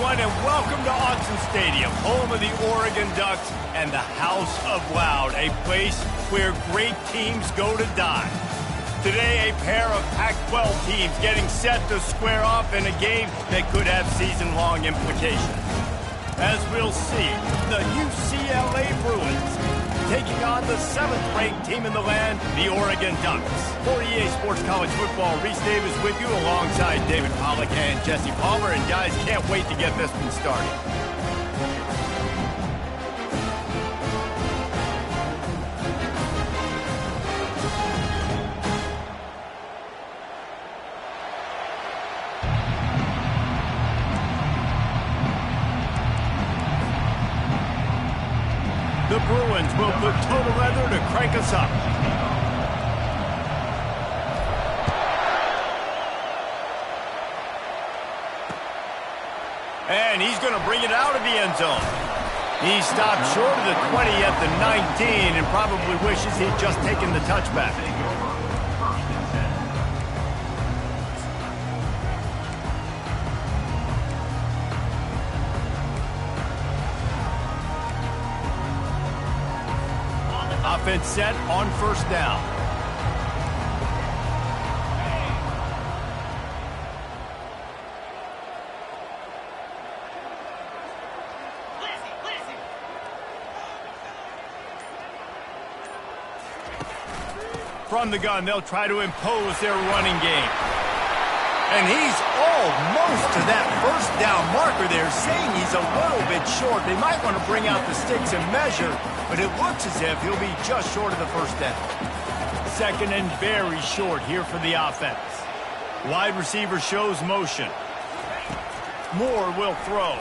everyone, and welcome to Autzen Stadium, home of the Oregon Ducks and the House of Loud, a place where great teams go to die. Today, a pair of Pac-12 teams getting set to square off in a game that could have season-long implications. As we'll see, the UCLA Bruins taking on the 7th-ranked team in the land, the Oregon Ducks. For EA Sports College Football, Reese Davis with you alongside David Pollack and Jesse Palmer. And guys, can't wait to get this one started. The Bruins will put total leather to crank us up. And he's going to bring it out of the end zone. He stopped short of the 20 at the 19 and probably wishes he'd just taken the touchback. Offense set on first down. From the gun, they'll try to impose their running game. And he's almost to that first down marker there, saying he's a little bit short. They might want to bring out the sticks and measure, but it looks as if he'll be just short of the first down. Second and very short here for the offense. Wide receiver shows motion. Moore will throw.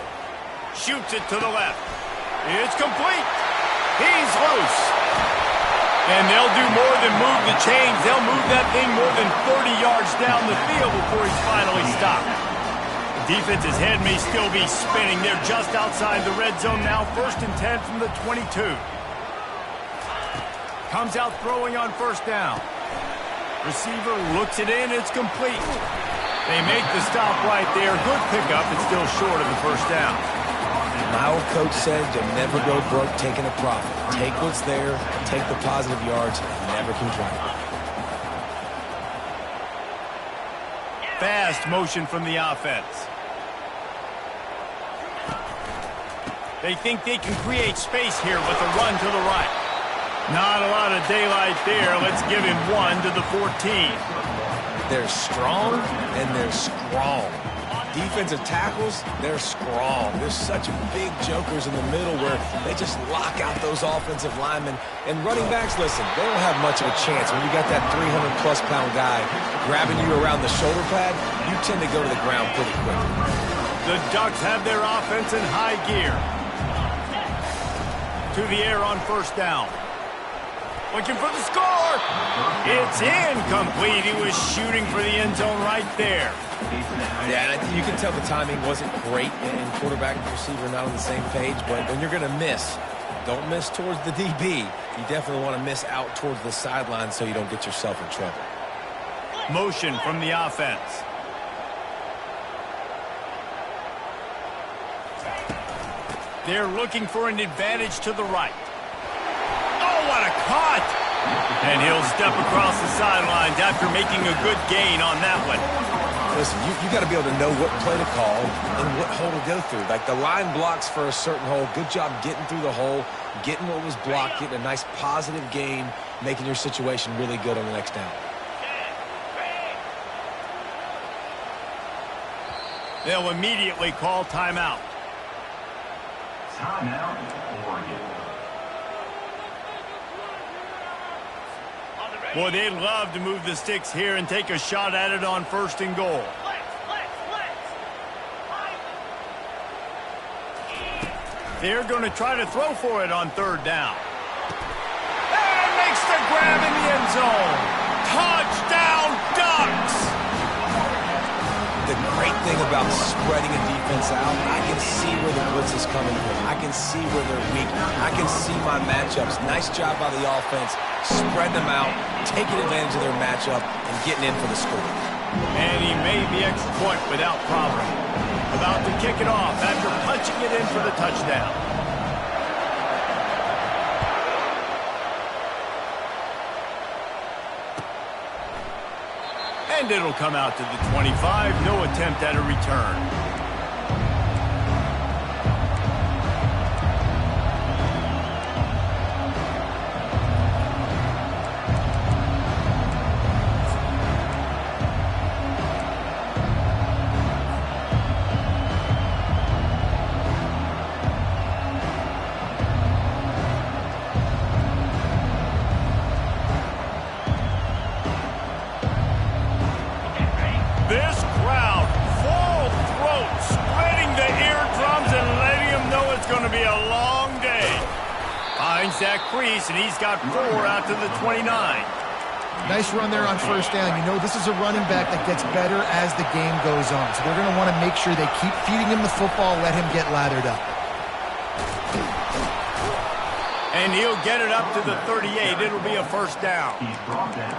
Shoots it to the left. It's complete. He's loose. And they'll do more than move the chains. They'll move that thing more than 30 yards down the field before he's finally stopped. The defense's head may still be spinning. They're just outside the red zone now. First and 10 from the 22. Comes out throwing on first down. Receiver looks it in. It's complete. They make the stop right there. Good pickup. It's still short of the first down. My old coach said you'll never go broke taking a profit. Take what's there, take the positive yards, and never complain. Fast motion from the offense. They think they can create space here with a run to the right. Not a lot of daylight there. Let's give him one to the 14. They're strong, and they're strong. Defensive tackles, they're strong. There's such big jokers in the middle where they just lock out those offensive linemen. And running backs, listen, they don't have much of a chance. When you got that 300-plus pound guy grabbing you around the shoulder pad, you tend to go to the ground pretty quickly. The Ducks have their offense in high gear. To the air on first down. Looking for the score. It's incomplete. He was shooting for the end zone right there. Yeah, and you can tell the timing wasn't great, and quarterback and receiver not on the same page, but when you're going to miss, don't miss towards the DB. You definitely want to miss out towards the sideline so you don't get yourself in trouble. Motion from the offense. They're looking for an advantage to the right. Oh, what a cut! And he'll step across the sidelines after making a good gain on that one. Listen, you got to be able to know what play to call and what hole to go through. Like the line blocks for a certain hole. Good job getting through the hole, getting what was blocked, getting a nice positive gain, making your situation really good on the next down. They'll immediately call timeout. Timeout, Oregon. Boy, they'd love to move the sticks here and take a shot at it on first and goal. They're going to try to throw for it on third down. And makes the grab in the end zone. Touchdown, Ducks! The great thing about spreading a defense out, I can see where the blitz is coming from. I can see where they're weak. I can see my matchups. Nice job by the offense, spreading them out, taking advantage of their matchup, and getting in for the score. And he made the extra point without problem. About to kick it off after punching it in for the touchdown. And it'll come out to the 25. No attempt at a return. This crowd, full throat, spreading the eardrums and letting them know it's going to be a long day. Finds that crease, and he's got 4 out to the 29. Nice run there on first down. You know, this is a running back that gets better as the game goes on. So they're going to want to make sure they keep feeding him the football, let him get lathered up. And he'll get it up to the 38. It'll be a first down.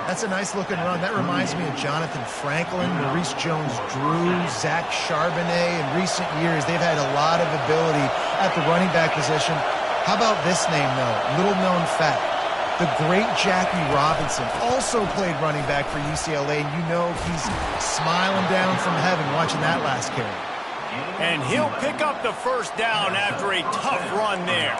That's a nice-looking run. That reminds me of Jonathan Franklin, Maurice Jones-Drew, Zach Charbonnet. In recent years, they've had a lot of ability at the running back position. How about this name, though? Little-known fact. The great Jackie Robinson also played running back for UCLA, and you know he's smiling down from heaven watching that last carry. And he'll pick up the first down after a tough run there.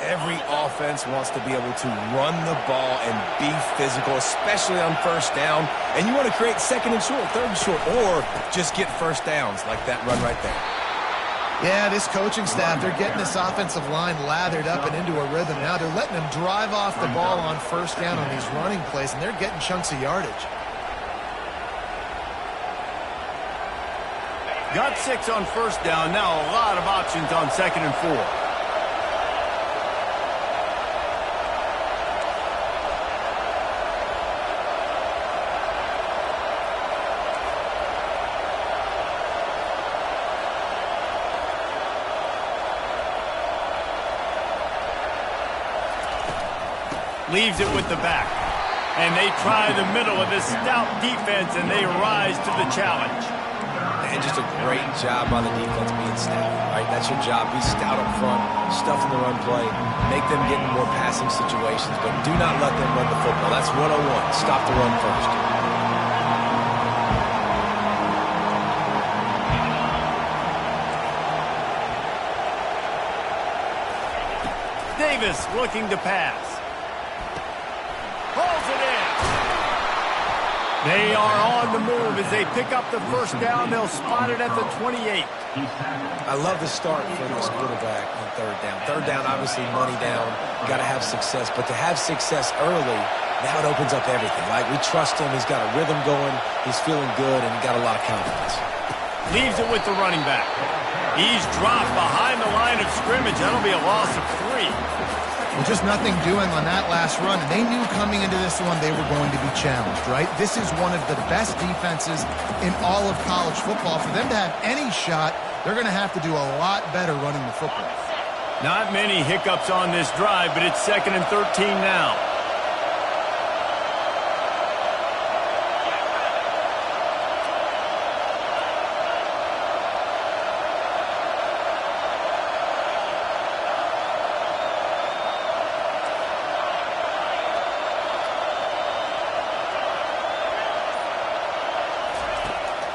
Every offense wants to be able to run the ball and be physical, especially on first down. And you want to create second and short, third and short, or just get first downs like that run right there. Yeah, this coaching staff, they're getting this offensive line lathered up and into a rhythm. Now they're letting them drive off the ball on first down on these running plays, and they're getting chunks of yardage. Got 6 on first down. Now a lot of options on second and 4. Leaves it with the back. And they try the middle of this stout defense, and they rise to the challenge. And just a great job by the defense being stout. Right? That's your job. Be stout up front, stuff in the run play, make them get in more passing situations, but do not let them run the football. That's 101. Stop the run first. Davis looking to pass. Pulls it in. They are on the move as they pick up the first down. They'll spot it at the 28. I love the start for this quarterback on third down. Third down, obviously, money down. Got to have success. But to have success early, now it opens up everything. Like, we trust him. He's got a rhythm going. He's feeling good, and he got a lot of confidence. Leaves it with the running back. He's dropped behind the line of scrimmage. That'll be a loss of 3. Well, just nothing doing on that last run. And they knew coming into this one they were going to be challenged, right? This is one of the best defenses in all of college football. For them to have any shot, they're going to have to do a lot better running the football. Not many hiccups on this drive, but it's 2nd and 13 now.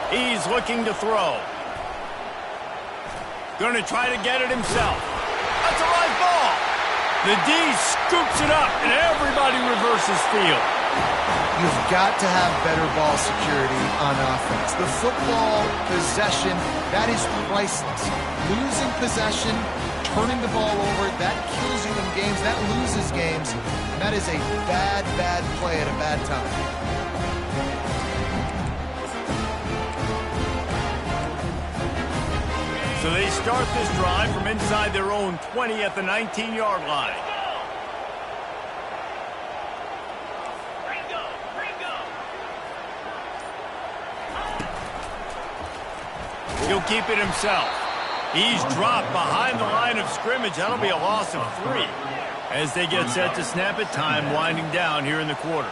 He's looking to throw. Going to try to get it himself. That's a live ball. The D scoops it up, and everybody reverses field. You've got to have better ball security on offense. The football possession, that is priceless. Losing possession, turning the ball over, that kills you in games. That loses games. That is a bad, bad play at a bad time. So they start this drive from inside their own 20 at the 19-yard line. He'll keep it himself. He's dropped behind the line of scrimmage. That'll be a loss of 3. As they get set to snap it, time winding down here in the quarter.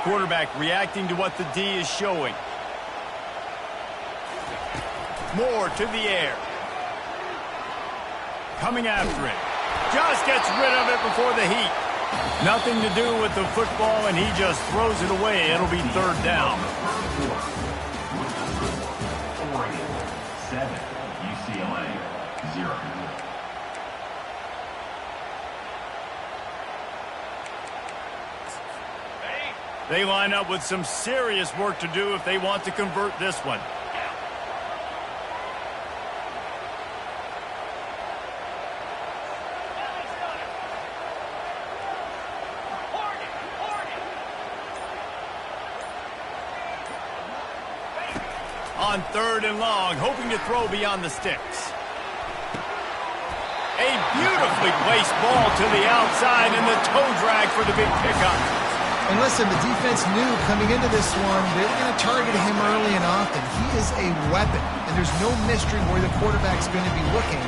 Quarterback reacting to what the D is showing. Moore to the air. Coming after it. Just gets rid of it before the heat. Nothing to do with the football, and he just throws it away. It'll be third down. 7, UCLA, 0. They line up with some serious work to do if they want to convert this one. On third and long, hoping to throw beyond the sticks. A beautifully placed ball to the outside and the toe drag for the big pickup. And listen, the defense knew coming into this one, they were going to target him early and often. He is a weapon, and there's no mystery where the quarterback's going to be looking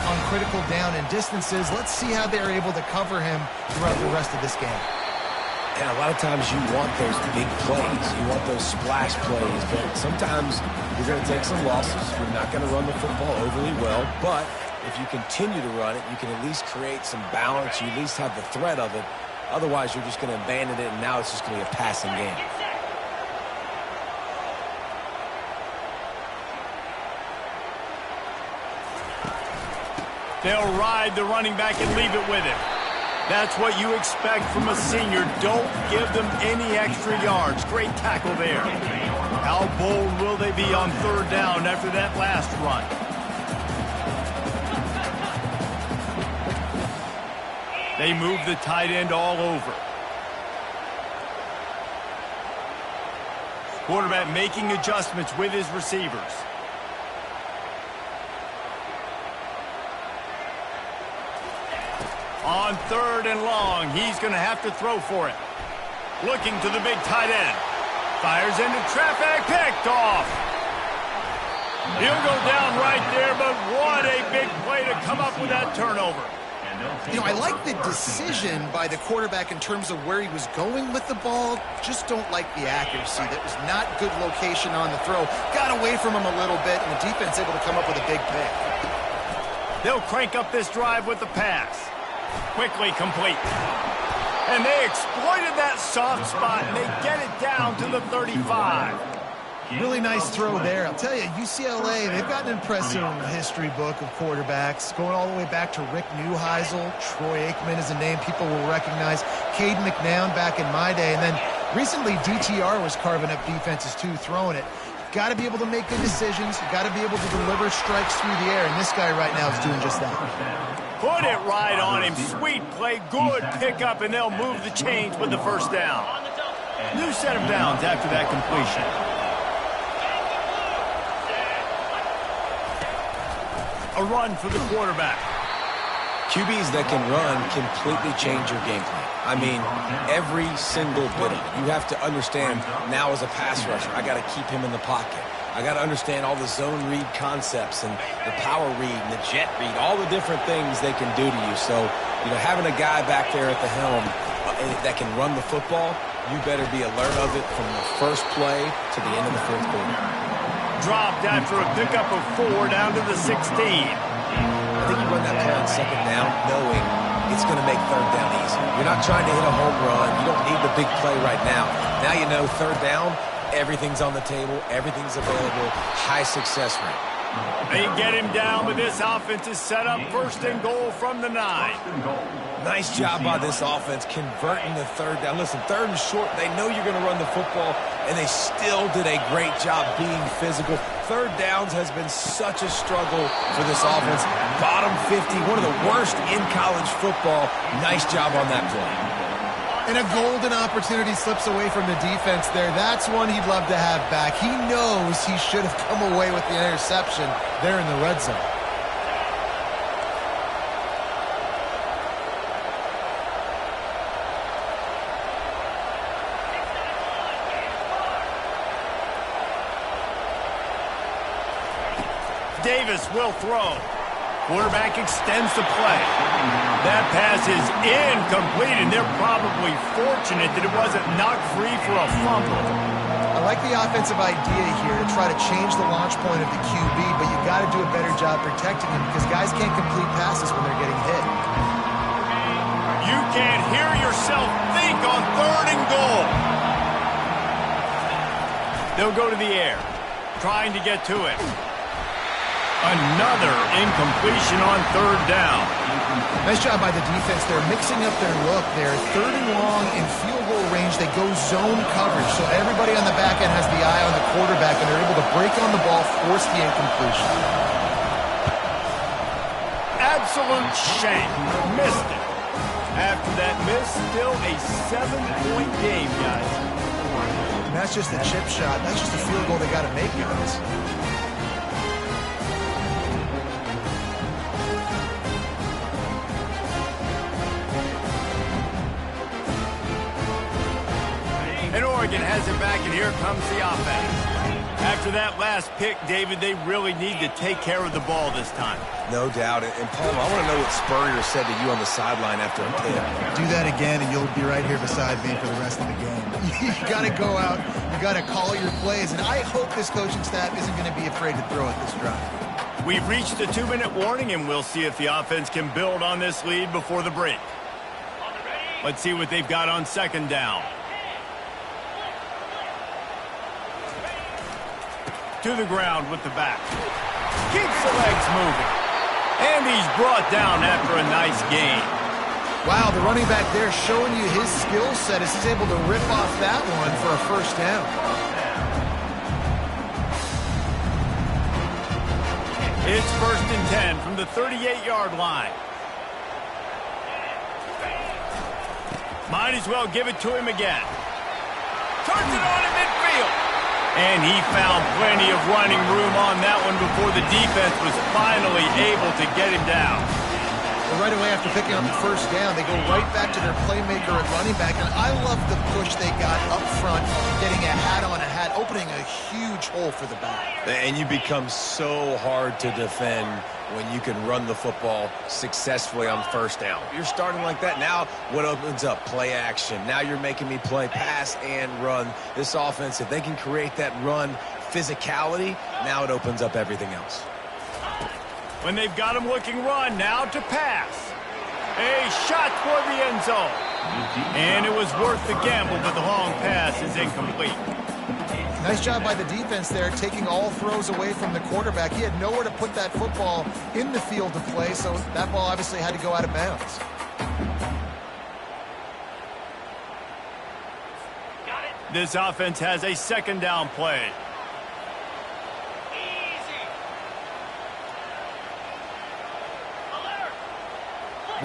on critical down and distances. Let's see how they're able to cover him throughout the rest of this game. And a lot of times you want those big plays. You want those splash plays. But sometimes you're going to take some losses. You're not going to run the football overly well. But if you continue to run it, you can at least create some balance. You at least have the threat of it. Otherwise, you're just going to abandon it, and now it's just going to be a passing game. They'll ride the running back and leave it with him. That's what you expect from a senior. Don't give them any extra yards. Great tackle there. How bold will they be on third down after that last run? They move the tight end all over. Quarterback making adjustments with his receivers. On third and long, he's going to have to throw for it. Looking to the big tight end. Fires into traffic, picked off. He'll go down right there, but what a big play to come up with that turnover. You know, I like the decision by the quarterback in terms of where he was going with the ball. Just don't like the accuracy. That was not good location on the throw. Got away from him a little bit, and the defense able to come up with a big pick. They'll crank up this drive with the pass. Quickly complete. And they exploited that soft spot, and they get it down to the 35. Really nice throw there. I'll tell you, UCLA, they've got an impressive history book of quarterbacks, going all the way back to Rick Neuheisel. Troy Aikman is a name people will recognize. Cade McNown back in my day. And then recently, DTR was carving up defenses too, throwing it. Got to be able to make good decisions. Got to be able to deliver strikes through the air, and this guy right now is doing just that. Put it right on him. Sweet play, good pickup, and they'll move the chains with the first down. New set of downs after that completion. A run for the quarterback. QBs that can run completely change your game plan. I mean, every single bit of it. You have to understand, now as a pass rusher, I got to keep him in the pocket. I got to understand all the zone read concepts and the power read and the jet read, all the different things they can do to you. So, you know, having a guy back there at the helm that can run the football, you better be alert of it from the first play to the end of the fourth quarter. Dropped after a pickup of 4 down to the 16. I think you run that play on second down knowing it's going to make third down easy. You're not trying to hit a home run. You don't need the big play right now. Now you know third down, everything's on the table, everything's available, high success rate. They get him down, but this offense is set up first and goal from the 9. Nice job by this offense converting the third down. Listen, third and short, they know you're going to run the football, and they still did a great job being physical. Third downs has been such a struggle for this offense. Bottom 50, one of the worst in college football. Nice job on that play. And a golden opportunity slips away from the defense there. That's one he'd love to have back. He knows he should have come away with the interception there in the red zone. Davis will throw. Quarterback extends the play. That pass is incomplete, and they're probably fortunate that it wasn't knocked free for a fumble. I like the offensive idea here to try to change the launch point of the QB, but you got to do a better job protecting him because guys can't complete passes when they're getting hit. You can't hear yourself think on 3rd and goal. They'll go to the air, trying to get to it. Another incompletion on 3rd down. Nice job by the defense. They're mixing up their look there. 3rd and long in field goal range. They go zone coverage. So everybody on the back end has the eye on the quarterback, and they're able to break on the ball, force the incompletion. Absolute shame. Missed it. After that miss, still a 7-point game, guys. And that's just a chip shot. That's just a field goal they got to make, guys. And Oregon has it back, and here comes the offense. After that last pick, David, they really need to take care of the ball this time. No doubt. And Paul, I want to know what Spurrier said to you on the sideline after a pick. Do that again, and you'll be right here beside me for the rest of the game. You got to go out. You got to call your plays, and I hope this coaching staff isn't going to be afraid to throw it this drive. We've reached the 2-minute warning, and we'll see if the offense can build on this lead before the break. Let's see what they've got on 2nd down. To the ground with the back. Keeps the legs moving. And he's brought down after a nice gain. Wow, the running back there showing you his skill set as he's able to rip off that one for a 1st down. It's 1st and 10 from the 38-yard line. Might as well give it to him again. Turns it on in midfield. And he found plenty of running room on that one before the defense was finally able to get him down. Well, right away after picking up the 1st down, they go right back to their playmaker at running back. And I love the push they got up front, getting a hat on a hat, opening a huge hole for the back. And you become so hard to defend when you can run the football successfully on 1st down. You're starting like that. Now what opens up? Play action. Now you're making me play pass and run. This offense, if they can create that run physicality, now it opens up everything else. When they've got him looking run, now to pass. A shot toward the end zone. And it was worth the gamble, but the long pass is incomplete. Nice job by the defense there, taking all throws away from the quarterback. He had nowhere to put that football in the field to play, so that ball obviously had to go out of bounds. This offense has a 2nd down play.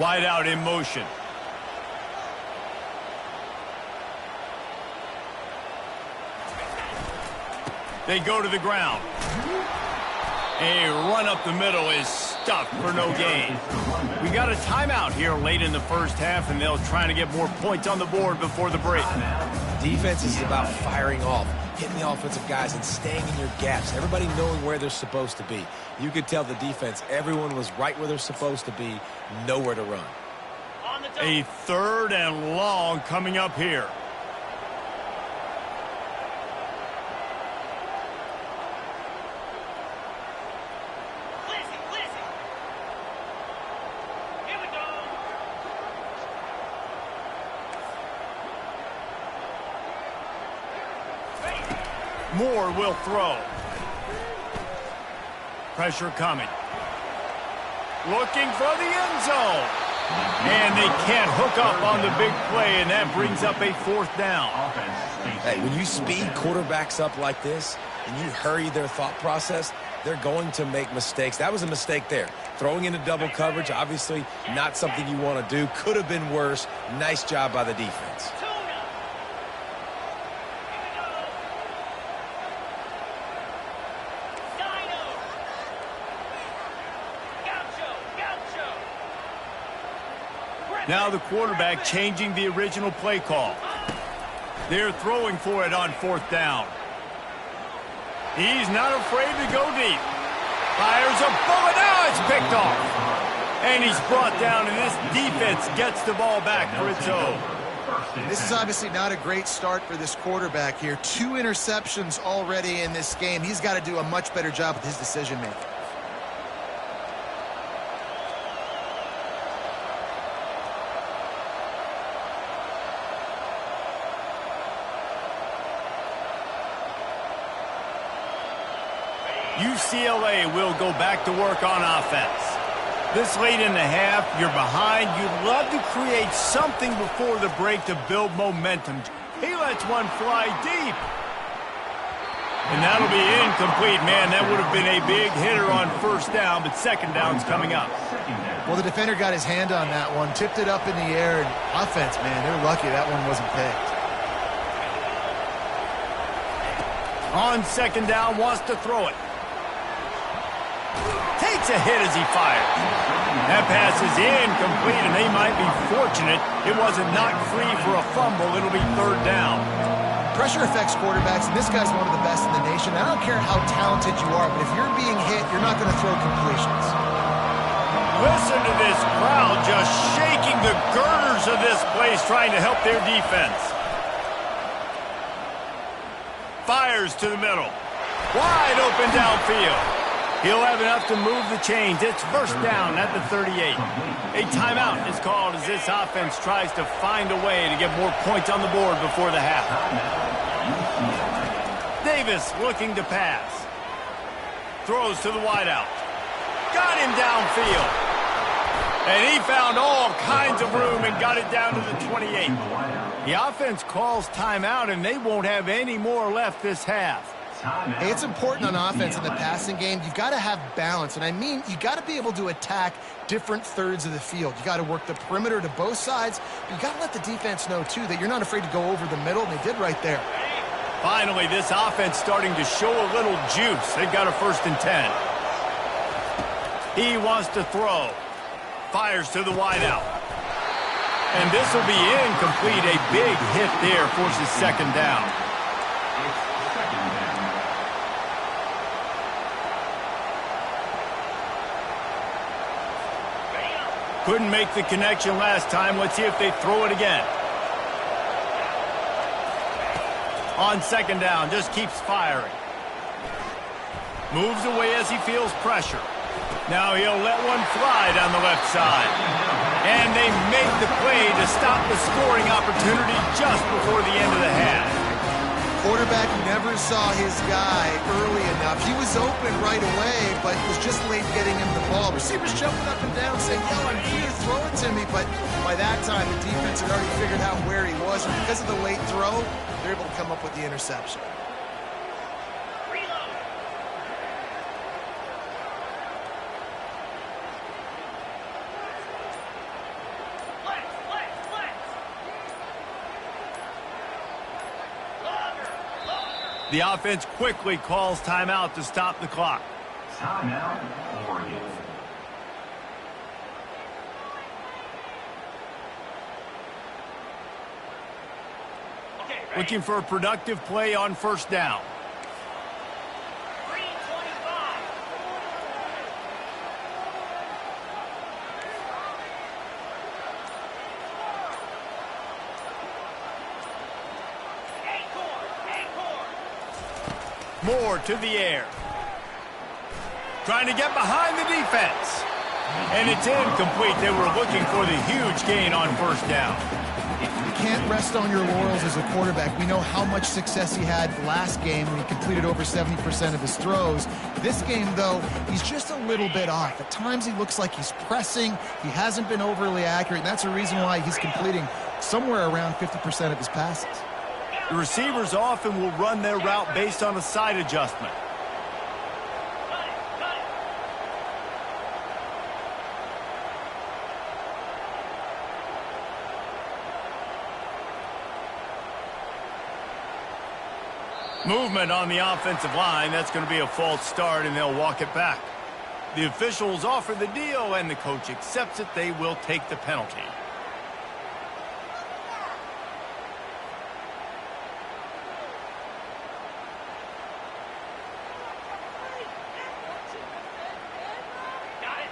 Wide out in motion. They go to the ground. A run up the middle is stuffed for no gain. We got a timeout here late in the 1st half, and they'll try to get more points on the board before the break. Defense is about firing off, hitting the offensive guys and staying in your gaps. Everybody knowing where they're supposed to be. You could tell the defense, everyone was right where they're supposed to be, nowhere to run. A 3rd and long coming up here. Moore will throw. Pressure coming. Looking for the end zone. And they can't hook up on the big play, and that brings up a 4th down. Hey, when you speed quarterbacks up like this and you hurry their thought process, they're going to make mistakes. That was a mistake there. Throwing into double coverage, obviously not something you want to do. Could have been worse. Nice job by the defense. Now the quarterback changing the original play call. They're throwing for it on 4th down. He's not afraid to go deep. Fires a bullet. Now it's picked off. And he's brought down, and this defense gets the ball back for its own. This is obviously not a great start for this quarterback here. 2 interceptions already in this game. He's got to do a much better job with his decision-making. UCLA will go back to work on offense. This late in the half, you're behind. You'd love to create something before the break to build momentum. He lets one fly deep. And that'll be incomplete. Man, that would have been a big hitter on first down, but second down's coming up. Well, the defender got his hand on that one, tipped it up in the air, and offense, man, they're lucky that one wasn't picked. On second down, wants to throw it. Takes a hit as he fires. That pass is incomplete, and they might be fortunate it wasn't knocked free for a fumble. It'll be third down. Pressure affects quarterbacks, and this guy's one of the best in the nation. I don't care how talented you are, but if you're being hit, you're not going to throw completions. Listen to this crowd just shaking the girders of this place, trying to help their defense. Fires to the middle. Wide open downfield. He'll have enough to move the chains. It's first down at the 38. A timeout is called as this offense tries to find a way to get more points on the board before the half. Davis looking to pass. Throws to the wideout. Got him downfield. And he found all kinds of room and got it down to the 28. The offense calls timeout, and they won't have any more left this half. Hey, it's important on offense in the passing game. You've got to have balance, and I mean you got to be able to attack different thirds of the field. You got to work the perimeter to both sides, but you got to let the defense know, too, that you're not afraid to go over the middle, and they did right there. Finally, this offense starting to show a little juice. They've got a 1st and 10. He wants to throw. Fires to the wideout. And this will be incomplete. A big hit there forces second down. Couldn't make the connection last time. Let's see if they throw it again. On second down, just keeps firing. Moves away as he feels pressure. Now he'll let one fly down the left side. And they make the play to stop the scoring opportunity just before the end of the half. Quarterback never saw his guy early enough. He was open right away, but was just late getting him the ball. Receivers jumping up and down saying, yo, I'm here, throw it to me. But by that time, the defense had already figured out where he was. And because of the late throw, they're able to come up with the interception. The offense quickly calls timeout to stop the clock. Timeout, Oregon. Looking for a productive play on first down. Moore to the air. Trying to get behind the defense. And it's incomplete. They were looking for the huge gain on first down. You can't rest on your laurels as a quarterback. We know how much success he had last game when he completed over 70% of his throws. This game, though, he's just a little bit off. At times he looks like he's pressing. He hasn't been overly accurate, and that's a reason why he's completing somewhere around 50% of his passes. The receivers often will run their route based on a side adjustment. Movement on the offensive line. That's going to be a false start, and they'll walk it back. The officials offer the deal, and the coach accepts it. They will take the penalty.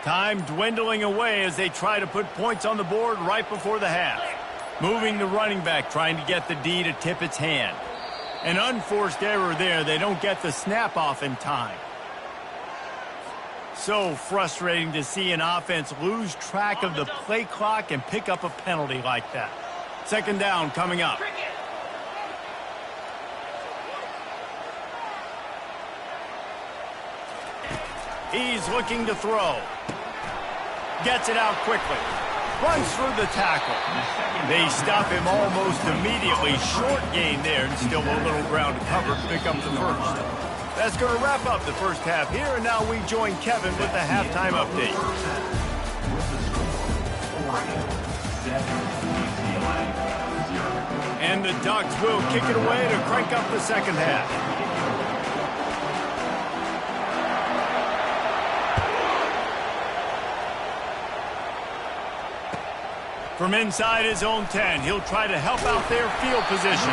Time dwindling away as they try to put points on the board right before the half. Moving the running back, trying to get the D to tip its hand. An unforced error there. They don't get the snap off in time. So frustrating to see an offense lose track of the play clock and pick up a penalty like that. Second down coming up. He's looking to throw. Gets it out quickly. Runs through the tackle. They stop him almost immediately. Short gain there, and still a little ground to cover to pick up the first. That's going to wrap up the first half here, and now we join Kevin with the halftime update. And the Ducks will kick it away to crank up the second half. From inside his own 10, he'll try to help out their field position.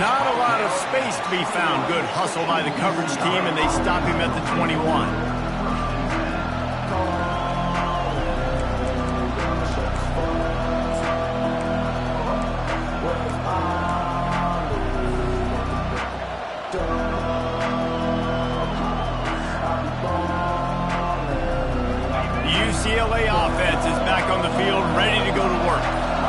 Not a lot of space to be found. Good hustle by the coverage team, and they stop him at the 21. UCLA offense is back on the field, ready to go to work.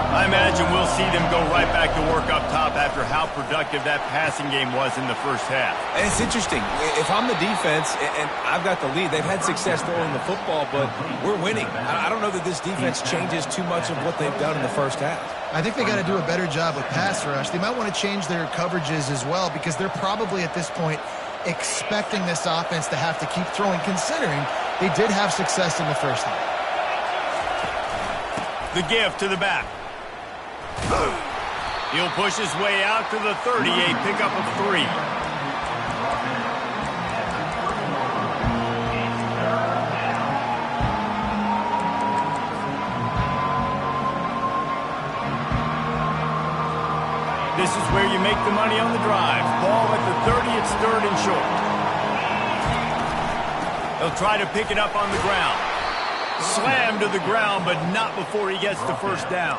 I imagine we'll see them go right back to work up top after how productive that passing game was in the first half. And it's interesting. If I'm the defense and I've got the lead, they've had success throwing the football, but we're winning. I don't know that this defense changes too much of what they've done in the first half. I think they got to do a better job with pass rush. They might want to change their coverages as well, because they're probably at this point expecting this offense to have to keep throwing, considering they did have success in the first half. The give to the back. He'll push his way out to the 30, a pickup of 3. This is where you make the money on the drive. Ball at the 30, it's third and short. He'll try to pick it up on the ground. Slam to the ground, but not before he gets the first down.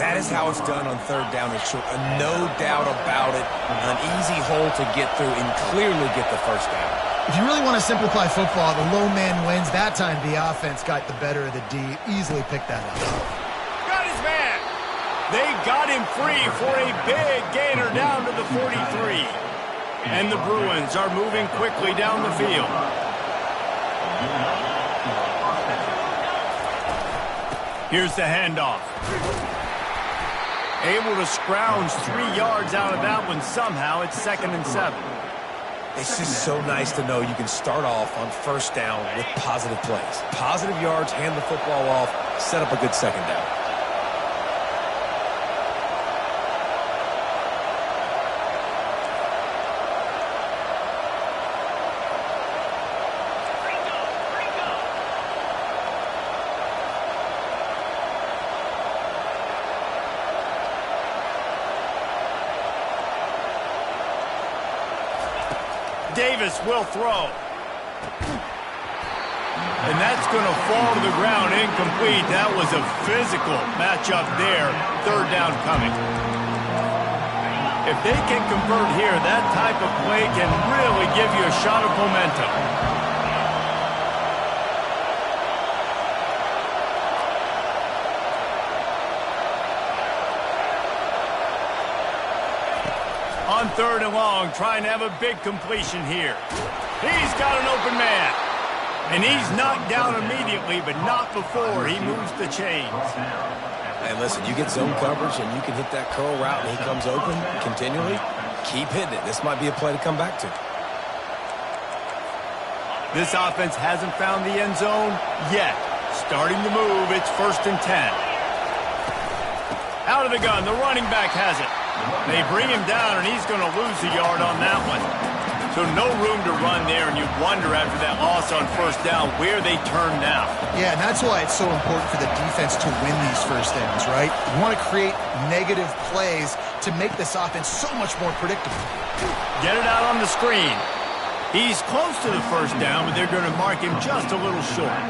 That is how it's done on third down and short. No doubt about it. An easy hole to get through and clearly get the first down. If you really want to simplify football, the low man wins. That time the offense got the better of the D. Easily picked that up. Got his man. They got him free for a big gainer down to the 43. And the Bruins are moving quickly down the field. Here's the handoff. Able to scrounge 3 yards out of that one somehow. It's 2nd and 7. It's just so nice to know you can start off on first down with positive plays. Positive yards, hand the football off, set up a good second down. Davis will throw. And that's going to fall to the ground incomplete. That was a physical matchup there. Third down coming. If they can convert here, that type of play can really give you a shot of momentum. On third and long, trying to have a big completion here. He's got an open man. And he's knocked down immediately, but not before he moves the chains. Hey, listen, you get zone coverage and you can hit that curl route and he comes open continually. Keep hitting it. This might be a play to come back to. This offense hasn't found the end zone yet. Starting to move, it's 1st and 10. Out of the gun, the running back has it. They bring him down, and he's going to lose a yard on that one. So no room to run there, and you wonder after that loss on first down where they turn now. Yeah, and that's why it's so important for the defense to win these first downs, right? You want to create negative plays to make this offense so much more predictable. Get it out on the screen. He's close to the first down, but they're going to mark him just a little short.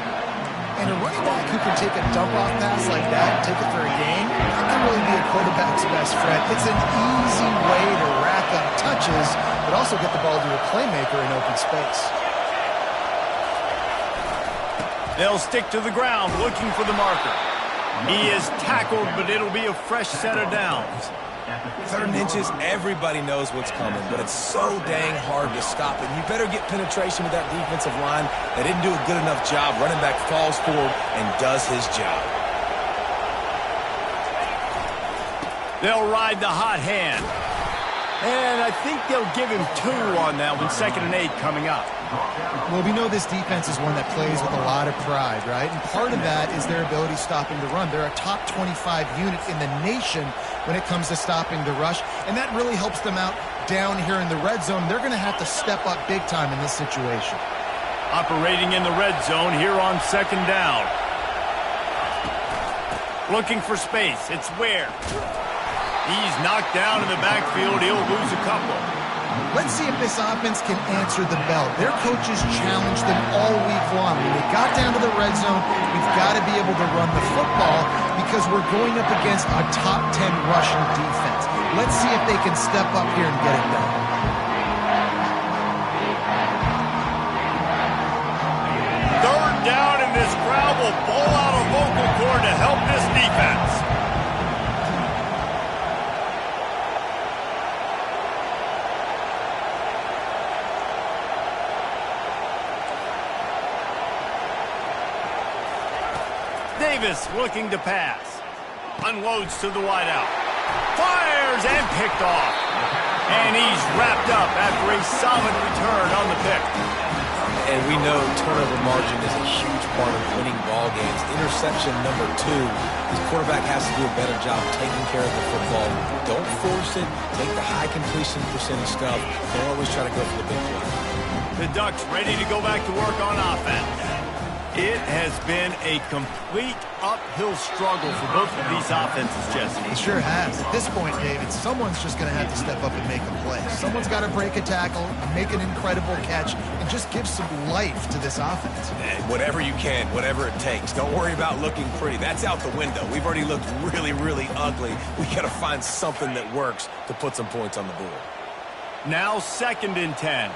And a running back who can take a dump-off pass like that and take it for a gain, that can really be a quarterback's best friend. It's an easy way to rack up touches, but also get the ball to a playmaker in open space. They'll stick to the ground looking for the marker. He is tackled, but it'll be a fresh set of downs. 3rd and inches, everybody knows what's coming, but it's so dang hard to stop it. You better get penetration with that defensive line. They didn't do a good enough job. Running back falls forward and does his job. They'll ride the hot hand. And I think they'll give him 2 on that one. 2nd and 8 coming up. Well, we know this defense is one that plays with a lot of pride, right? And part of that is their ability stopping the run. They're a top 25 unit in the nation when it comes to stopping the rush, and that really helps them out down here in the red zone. They're going to have to step up big time in this situation. Operating in the red zone here on 2nd down. Looking for space. It's Ware. He's knocked down in the backfield. He'll lose a couple. Let's see if this offense can answer the bell. Their coaches challenged them all week long. When they got down to the red zone, we've got to be able to run the football because we're going up against a top 10 rushing defense. Let's see if they can step up here and get it done. Third down, and this crowd will pull out a vocal cord to help this defense. Davis looking to pass. Unloads to the wideout. Fires and picked off. And he's wrapped up after a solid return on the pick. And we know turnover margin is a huge part of winning ball games. Interception number 2. This quarterback has to do a better job taking care of the football. Don't force it. Take the high completion percentage stuff. Don't always try to go for the big play. The Ducks ready to go back to work on offense. It has been a complete uphill struggle for both of these offenses, Jesse. It sure has. At this point, David, someone's just going to have to step up and make a play. Someone's got to break a tackle, make an incredible catch, and just give some life to this offense. And whatever you can, whatever it takes. Don't worry about looking pretty. That's out the window. We've already looked really, really ugly. We got to find something that works to put some points on the board. Now 2nd and 10.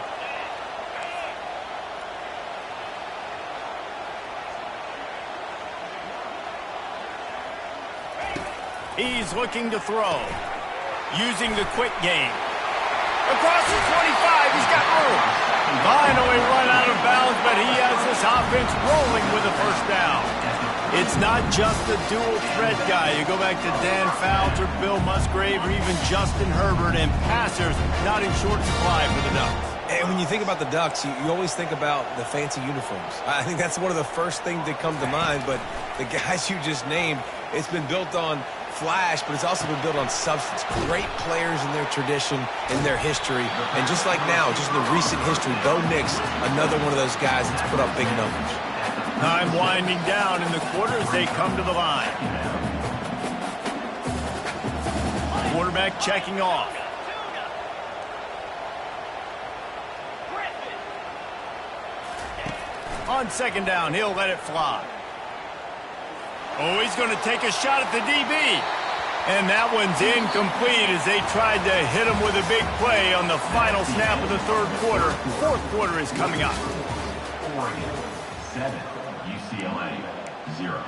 He's looking to throw. Using the quick game. Across the 25, he's got room. Finally run out of bounds, but he has this offense rolling with a 1st down. It's not just the dual threat guy. You go back to Dan Fouts or Bill Musgrave or even Justin Herbert, and passers not in short supply for the Ducks. And when you think about the Ducks, you always think about the fancy uniforms. I think that's one of the first things that come to mind, but the guys you just named, it's been built on flash, but it's also been built on substance. Great players in their tradition, in their history, and just like now, just in the recent history, Bo Nix, another one of those guys that's put up big numbers. Time winding down in the quarter as they come to the line. Quarterback checking off. On 2nd down, he'll let it fly. Oh, he's going to take a shot at the DB. And that one's incomplete as they tried to hit him with a big play on the final snap of the 3rd quarter. 4th quarter is coming up. Oregon 7, UCLA 0.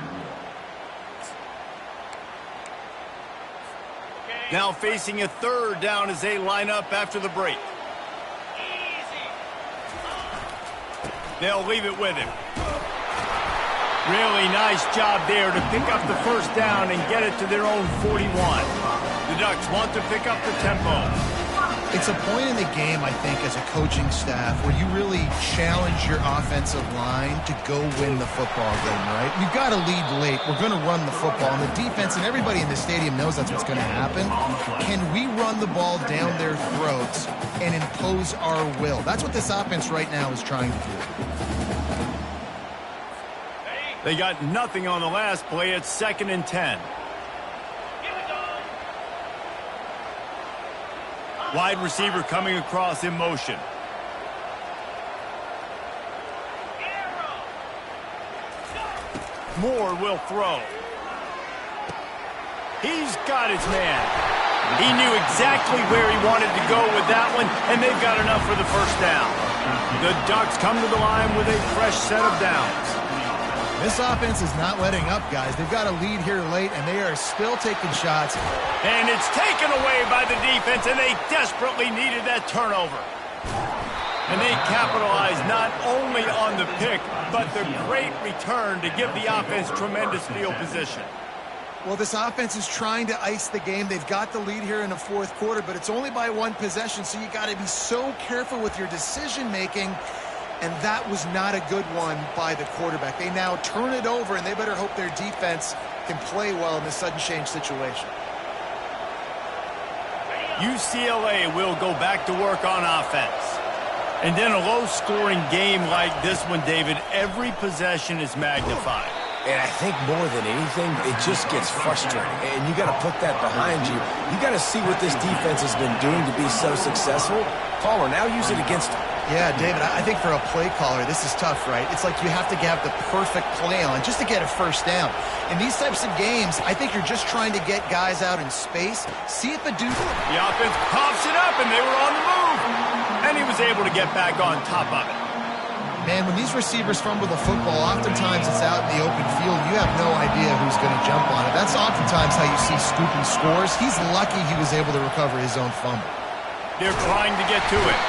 Now facing a 3rd down as they line up after the break. They'll leave it with him. Really nice job there to pick up the 1st down and get it to their own 41. The Ducks want to pick up the tempo. It's a point in the game, I think, as a coaching staff where you really challenge your offensive line to go win the football game, right? You've got to lead late. We're going to run the football. And the defense and everybody in the stadium knows that's what's going to happen. Can we run the ball down their throats and impose our will? That's what this offense right now is trying to do. They got nothing on the last play. It's 2nd and 10. Wide receiver coming across in motion. Moore will throw. He's got his man. He knew exactly where he wanted to go with that one, and they've got enough for the first down. The Ducks come to the line with a fresh set of downs. This offense is not letting up, guys. They've got a lead here late, and they are still taking shots. And it's taken away by the defense, and they desperately needed that turnover. And they capitalize not only on the pick, but the great return to give the offense tremendous field position. Well, this offense is trying to ice the game. They've got the lead here in the fourth quarter, but it's only by one possession, so you got to be so careful with your decision-making, and that was not a good one by the quarterback. They now turn it over, and they better hope their defense can play well in this sudden change situation. UCLA will go back to work on offense. And in a low-scoring game like this one, David, every possession is magnified. And I think more than anything, it just gets frustrating. And you got to put that behind you. You got to see what this defense has been doing to be so successful. Caller, now use it against them. Yeah, David, I think for a play caller, this is tough, right? It's like you have to have the perfect play on just to get a first down. In these types of games, I think you're just trying to get guys out in space, see if a dude... The offense pops it up, and they were on the move. And he was able to get back on top of it. Man, when these receivers fumble the football, oftentimes it's out in the open field. You have no idea who's going to jump on it. That's oftentimes how you see scooping scores. He's lucky he was able to recover his own fumble. They're trying to get to it.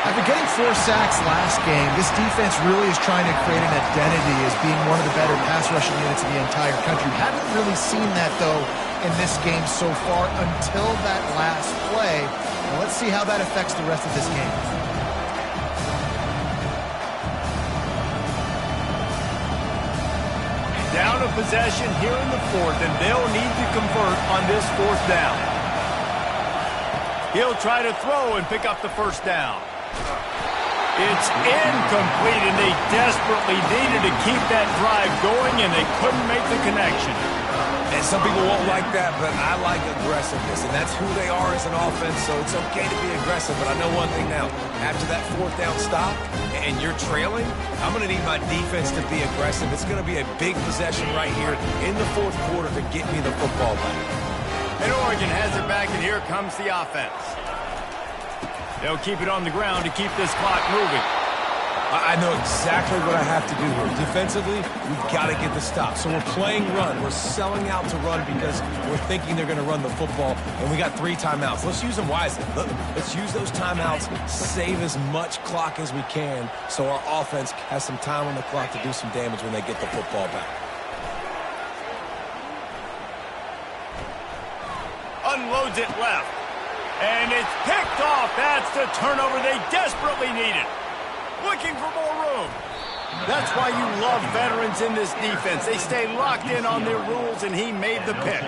After getting 4 sacks last game, this defense really is trying to create an identity as being one of the better pass rushing units in the entire country. Haven't really seen that, though, in this game so far until that last play. Now, let's see how that affects the rest of this game. Down a possession here in the fourth, and they'll need to convert on this fourth down. He'll try to throw and pick up the first down. It's incomplete, and they desperately needed to keep that drive going, and they couldn't make the connection. And some people won't like that, but I like aggressiveness, and that's who they are as an offense, so it's okay to be aggressive. But I know one thing now. After that fourth down stop and you're trailing, I'm going to need my defense to be aggressive. It's going to be a big possession right here in the fourth quarter to get me the football back. And Oregon has it back, and here comes the offense. They'll keep it on the ground to keep this clock moving. I know exactly what I have to do here. Defensively, we've got to get the stop. So we're playing run. We're selling out to run because we're thinking they're going to run the football, and we got 3 timeouts. Let's use them wisely. Let's use those timeouts, save as much clock as we can so our offense has some time on the clock to do some damage when they get the football back. Unloads it left. And it's picked off. That's the turnover they desperately needed. Looking for more room. That's why you love veterans in this defense. They stay locked in on their rules, and he made the pick.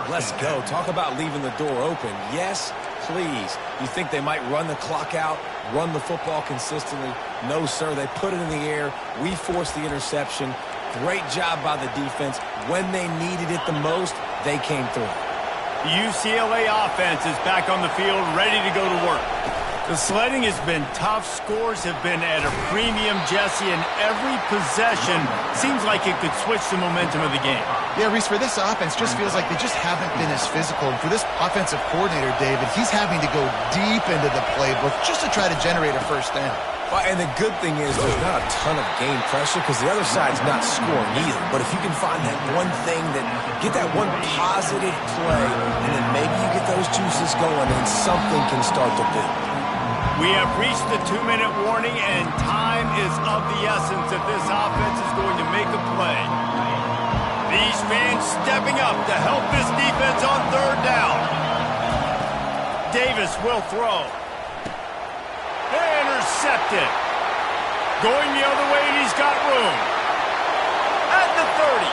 Let's go. Talk about leaving the door open. Yes, please. You think they might run the clock out, run the football consistently? No, sir. They put it in the air. We forced the interception. Great job by the defense. When they needed it the most, they came through. The UCLA offense is back on the field, ready to go to work. The sledding has been tough. Scores have been at a premium, Jesse, and every possession seems like it could switch the momentum of the game. Yeah, Reese, for this offense, just feels like they just haven't been as physical. And for this offensive coordinator, David, he's having to go deep into the playbook just to try to generate a first down. Well, and the good thing is there's not a ton of game pressure because the other side's not scoring either. But if you can find that one thing, get that one positive play, and then maybe you get those juices going and something can start to build. We have reached the 2-minute warning, and time is of the essence if this offense is going to make a play. These fans stepping up to help this defense on third down. Davis will throw. Intercepted. Going the other way, and he's got room. At the 30.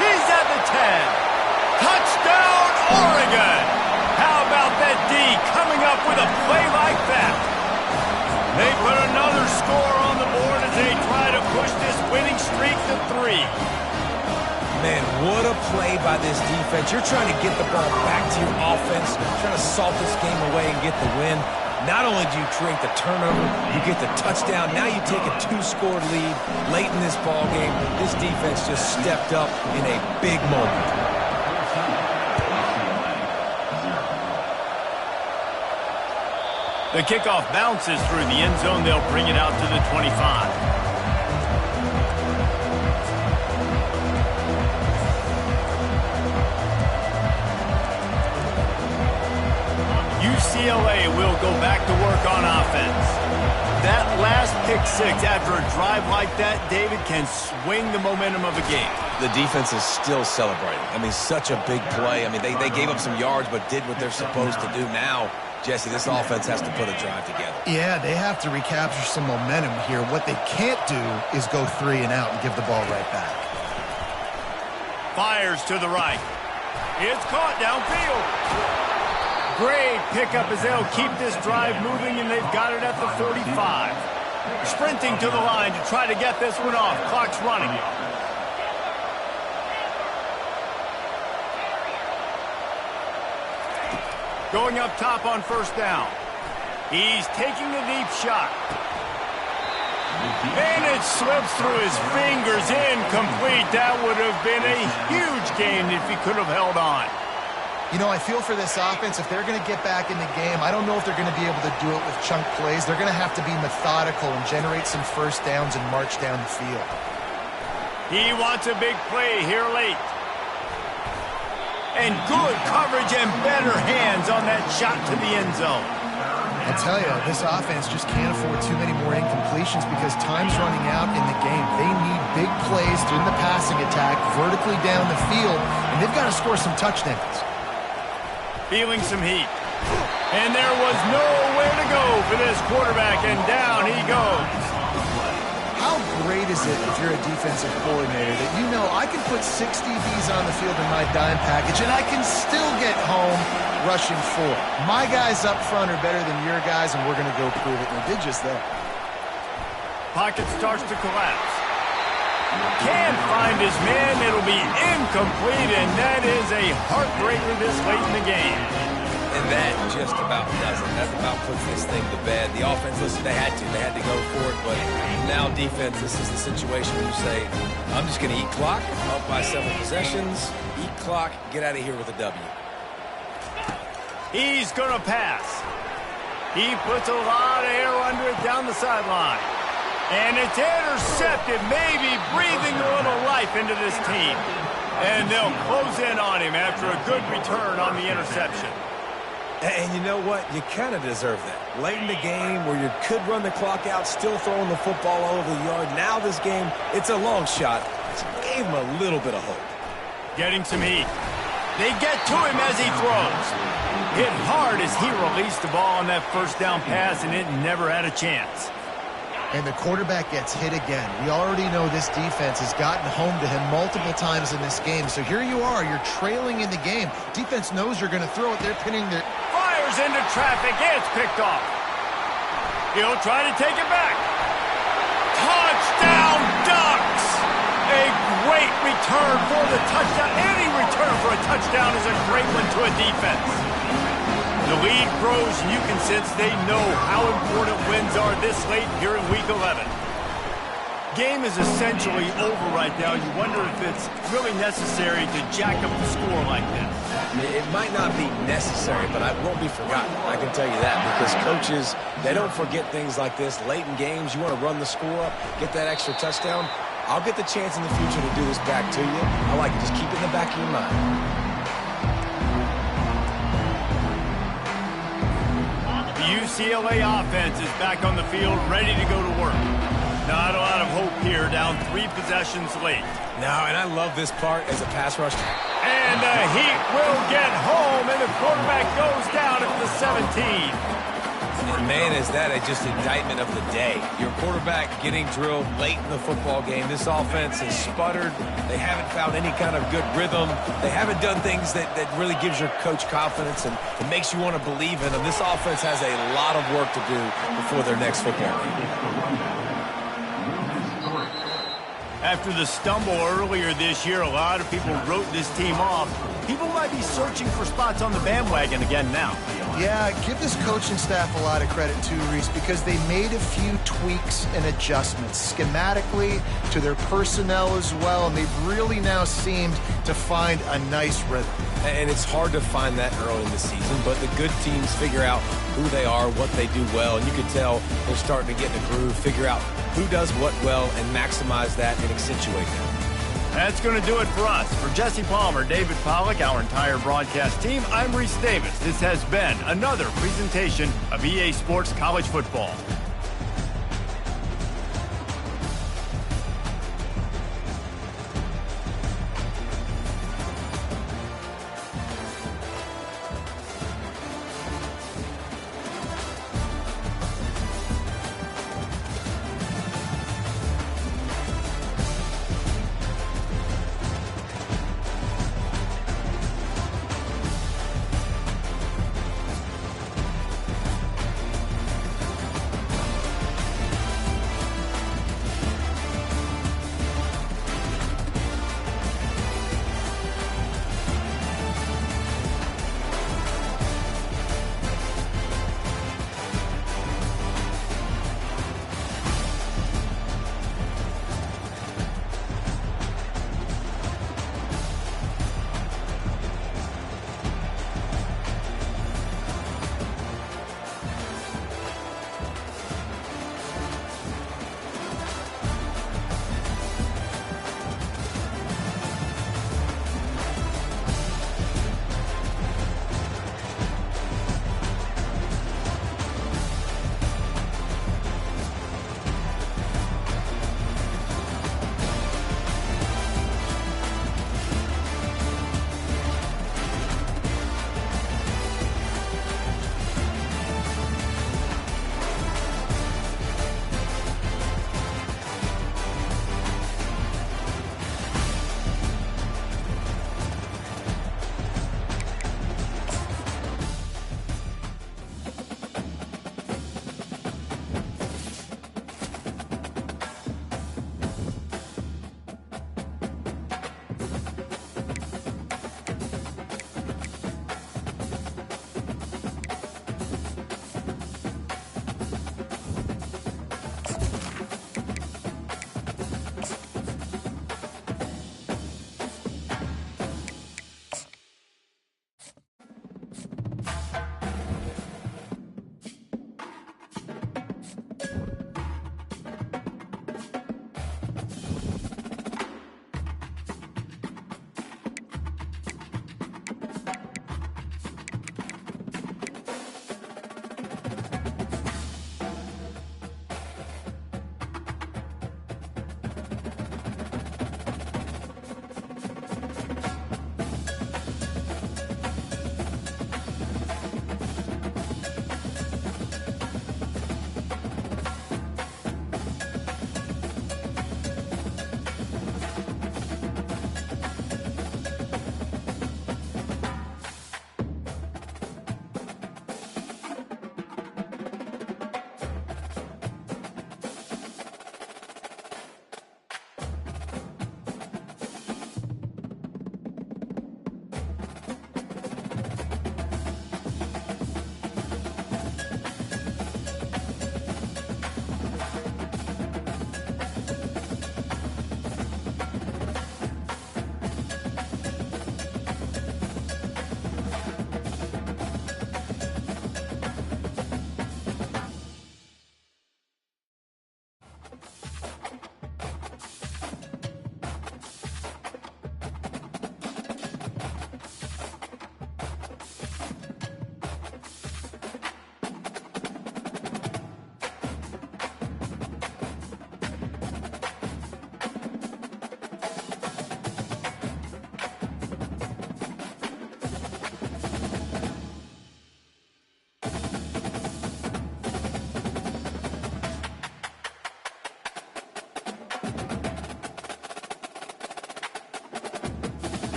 He's at the 10. Touchdown, Oregon! How about that D coming up with a play like that? They put another score on the board as they try to push this winning streak to 3. Man, what a play by this defense. You're trying to get the ball back to your offense, trying to salt this game away and get the win. Not only do you create the turnover, you get the touchdown. Now you take a 2-score lead late in this ball game. This defense just stepped up in a big moment. The kickoff bounces through the end zone. They'll bring it out to the 25. UCLA will go back to work on offense. That last pick six after a drive like that, David, can swing the momentum of a game. The defense is still celebrating. I mean, such a big play. I mean, they gave up some yards but did what they're supposed to do. Now, Jesse, this offense has to put a drive together. Yeah, they have to recapture some momentum here. What they can't do is go 3 and out and give the ball right back. Fires to the right. It's caught downfield. Great pickup as they'll keep this drive moving, and they've got it at the 45. Sprinting to the line to try to get this one off. Clock's running. Going up top on first down. He's taking a deep shot. And it slips through his fingers, incomplete. That would have been a huge gain if he could have held on. You know, I feel for this offense, if they're going to get back in the game, I don't know if they're going to be able to do it with chunk plays. They're going to have to be methodical and generate some first downs and march down the field. He wants a big play here late. And good coverage and better hands on that shot to the end zone. I tell you, this offense just can't afford too many more incompletions because time's running out in the game. They need big plays through the passing attack, vertically down the field, and they've got to score some touchdowns. Feeling some heat. And there was nowhere to go for this quarterback, and down he goes. How great is it if you're a defensive coordinator that you know I can put 6 DBs on the field in my dime package and I can still get home rushing 4. My guys up front are better than your guys, and we're going to go prove it. And they did just that. Pocket starts to collapse. Can't find his man. It'll be incomplete, and that is a heartbreaker this late in the game. And that just about does it. That about puts this thing to bed. The offense, listen, they had to go for it, but now defense, this is the situation where you say, I'm just going to eat clock, up by several possessions, eat clock, get out of here with a W. He's going to pass. He puts a lot of air under it down the sideline. And it's intercepted, maybe breathing a little life into this team. And they'll close in on him after a good return on the interception. And you know what? You kind of deserve that. Late in the game where you could run the clock out, still throwing the football all over the yard. Now this game, it's a long shot. It gave him a little bit of hope. Getting some heat. They get to him as he throws. Hit hard as he released the ball on that first down pass, and it never had a chance. And the quarterback gets hit again. We already know this defense has gotten home to him multiple times in this game. So here you are, you're trailing in the game. Defense knows you're going to throw it. They're pinning their... Fires into traffic. It's picked off. He'll try to take it back. Touchdown Ducks! A great return for the touchdown. Any return for a touchdown is a great one to a defense. The lead grows, and you can sense they know how important wins are this late here in Week 11. Game is essentially over right now. You wonder if it's really necessary to jack up the score like this. It might not be necessary, but it won't be forgotten. I can tell you that, because coaches, they don't forget things like this. Late in games, you want to run the score up, get that extra touchdown. I'll get the chance in the future to do this back to you. I like it. Just keep it in the back of your mind. The UCLA offense is back on the field, ready to go to work. Not a lot of hope here, down 3 possessions late. No, and I love this part as a pass rush. And the Heat will get home, and the quarterback goes down at the 17. And man, is that just indictment of the day. Your quarterback getting drilled late in the football game. This offense has sputtered. They haven't found any kind of good rhythm. They haven't done things that really gives your coach confidence and it makes you want to believe in them. This offense has a lot of work to do before their next football game. After the stumble earlier this year, a lot of people wrote this team off. People might be searching for spots on the bandwagon again now. Yeah, give this coaching staff a lot of credit too, Reese, because they made a few tweaks and adjustments schematically to their personnel as well, and they've really now seemed to find a nice rhythm. And it's hard to find that early in the season, but the good teams figure out who they are, what they do well, and you can tell they're starting to get in a groove, figure out who does what well, and maximize that and accentuate that. That's going to do it for us. For Jesse Palmer, David Pollack, our entire broadcast team, I'm Reese Davis. This has been another presentation of EA Sports College Football.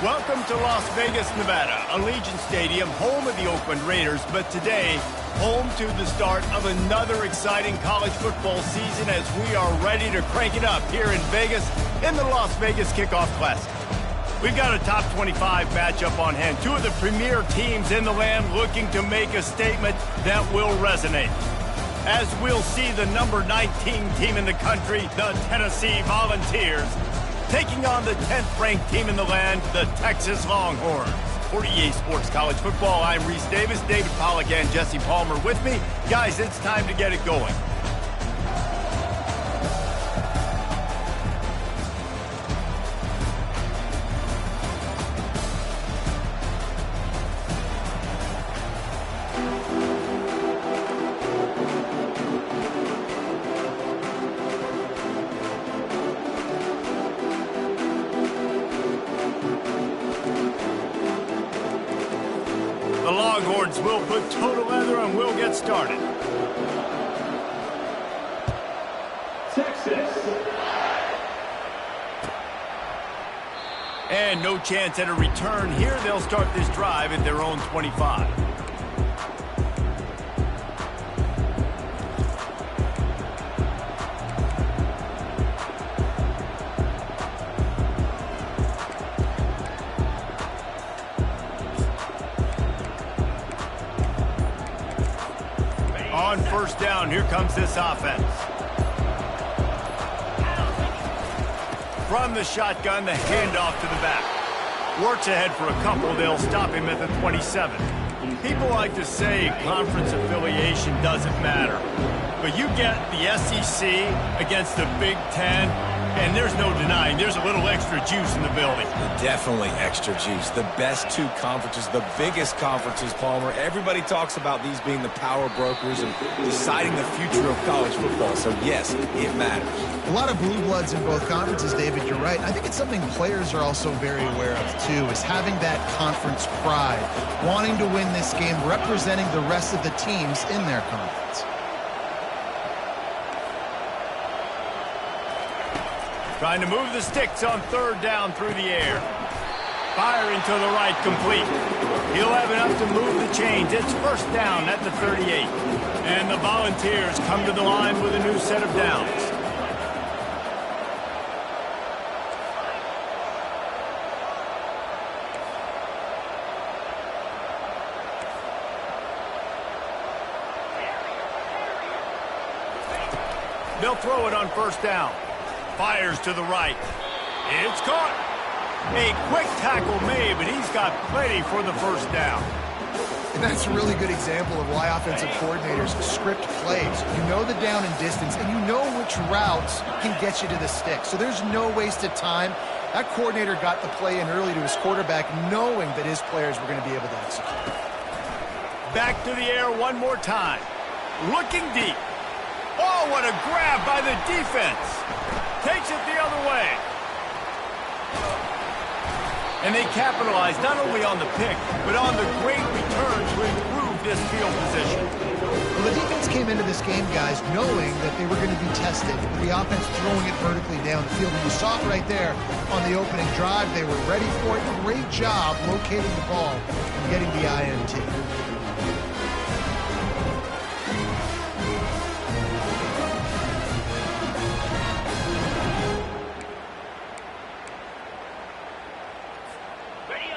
Welcome to Las Vegas, Nevada, Allegiant Stadium, home of the Oakland Raiders, but today, home to the start of another exciting college football season as we are ready to crank it up here in Vegas in the Las Vegas Kickoff Classic. We've got a top 25 matchup on hand, two of the premier teams in the land looking to make a statement that will resonate. As we'll see the number 19 team in the country, the Tennessee Volunteers, taking on the 10th-ranked team in the land, the Texas Longhorns. For EA Sports College Football, I'm Reese Davis, David Pollack, and Jesse Palmer with me. Guys, it's time to get it going. The Longhorns will put total leather and we'll get started. Texas. And no chance at a return here. They'll start this drive at their own 25. On first down, here comes this offense. From the shotgun, the handoff to the back. Works ahead for a couple. They'll stop him at the 27. People like to say conference affiliation doesn't matter. But you get the SEC against the Big Ten, and there's no denying there's a little extra juice in the building. Definitely extra juice. The best two conferences, the biggest conferences, Palmer. Everybody talks about these being the power brokers and deciding the future of college football. So, yes, it matters. A lot of blue bloods in both conferences, David, you're right. I think it's something players are also very aware of, too, is having that conference pride, wanting to win this game, representing the rest of the teams in their conference. Trying to move the sticks on third down through the air. Firing to the right, complete. He'll have enough to move the chains. It's first down at the 38. And the Volunteers come to the line with a new set of downs. They'll throw it on first down. Fires to the right. It's caught. A quick tackle made, but he's got plenty for the first down. And that's a really good example of why offensive coordinators script plays. You know the down and distance, and you know which routes can get you to the stick. So there's no wasted time. That coordinator got the play in early to his quarterback, knowing that his players were going to be able to execute. Back to the air one more time. Looking deep. Oh, what a grab by the defense. Takes it the other way. And they capitalize not only on the pick, but on the great return to improve this field position. Well, the defense came into this game, guys, knowing that they were going to be tested with the offense throwing it vertically down the field. And you saw it right there on the opening drive. They were ready for it. Great job locating the ball and getting the INT.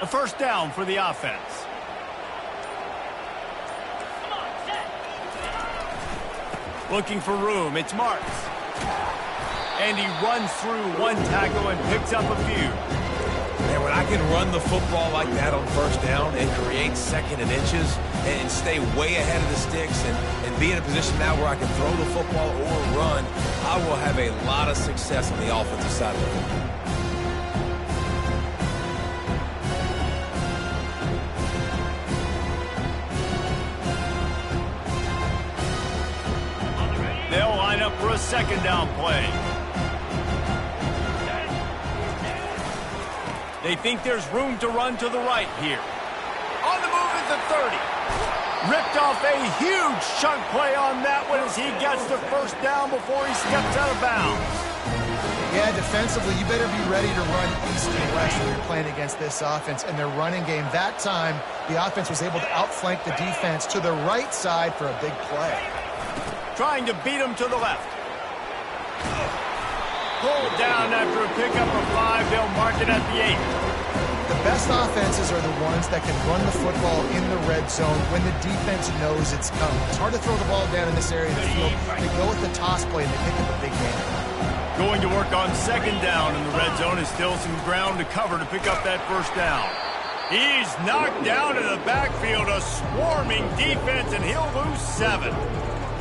A first down for the offense. Looking for room. It's Marks. And he runs through one tackle and picks up a few. Man, when I can run the football like that on first down and create second and inches and stay way ahead of the sticks and be in a position now where I can throw the football or run, I will have a lot of success on the offensive side of the ball. They'll line up for a second down play. They think there's room to run to the right here. On the move is the 30. Ripped off a huge chunk play on that one as he gets the first down before he steps out of bounds. Yeah, defensively, you better be ready to run east and west worse when you're playing against this offense and their running game. That time, the offense was able to outflank the defense to the right side for a big play. Trying to beat him to the left. Pulled down after a pickup of 5. They'll mark it at the 8. The best offenses are the ones that can run the football in the red zone when the defense knows it's coming. It's hard to throw the ball down in this area of the field. They go with the toss play and they pick up a big game. Going to work on second down in the red zone is still some ground to cover to pick up that first down. He's knocked down in the backfield, a swarming defense, and he'll lose 7.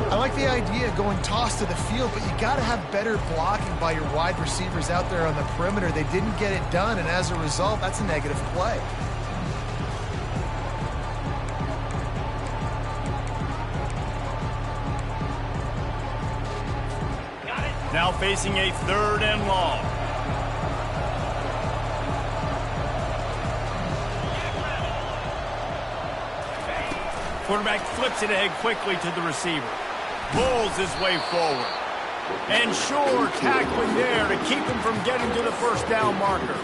I like the idea of going toss to the field, but you got to have better blocking by your wide receivers out there on the perimeter. They didn't get it done, and as a result, that's a negative play. Now facing a 3rd and long. Quarterback flips it ahead quickly to the receiver. Pulls his way forward. And sure, tackling there to keep him from getting to the first down marker.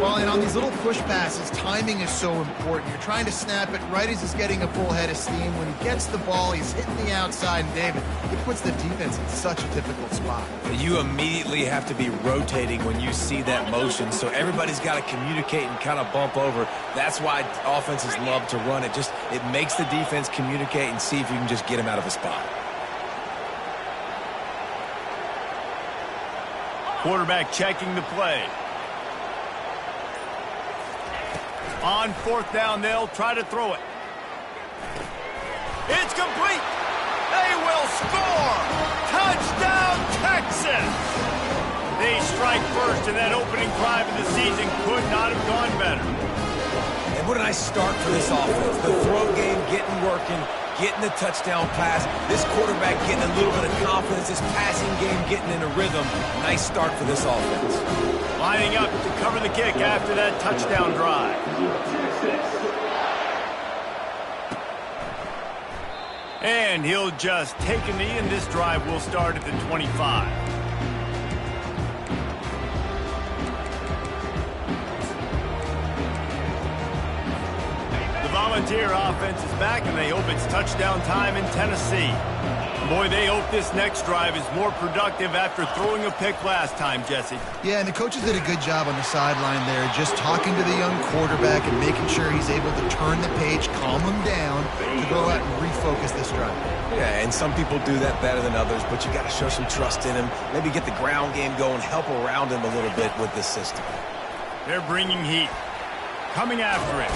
Well, and on these little push passes, timing is so important. You're trying to snap it right as he's getting a full head of steam. When he gets the ball, he's hitting the outside, and David, it puts the defense in such a difficult spot. You immediately have to be rotating when you see that motion, so everybody's got to communicate and kind of bump over. That's why offenses love to run it. It makes the defense communicate and see if you can just get him out of a spot. Quarterback checking the play. On 4th down, they'll try to throw it. It's complete. They will score. Touchdown, Texas. They strike first, and that opening drive of the season could not have gone better. And what a nice start for this offense. The throw game getting working, getting the touchdown pass. This quarterback getting a little bit of confidence. This passing game getting in a rhythm. Nice start for this offense. Lining up to cover the kick after that touchdown drive. And he'll just take a knee, and this drive will start at the 25. The Volunteer offense is back, and they hope it's touchdown time in Tennessee. Boy, they hope this next drive is more productive after throwing a pick last time, Jesse. Yeah, and the coaches did a good job on the sideline there, just talking to the young quarterback and making sure he's able to turn the page, calm him down, to go out and refocus this drive. Yeah, and some people do that better than others, but you got to show some trust in him. Maybe get the ground game going, help around him a little bit with this system. They're bringing heat. Coming after it.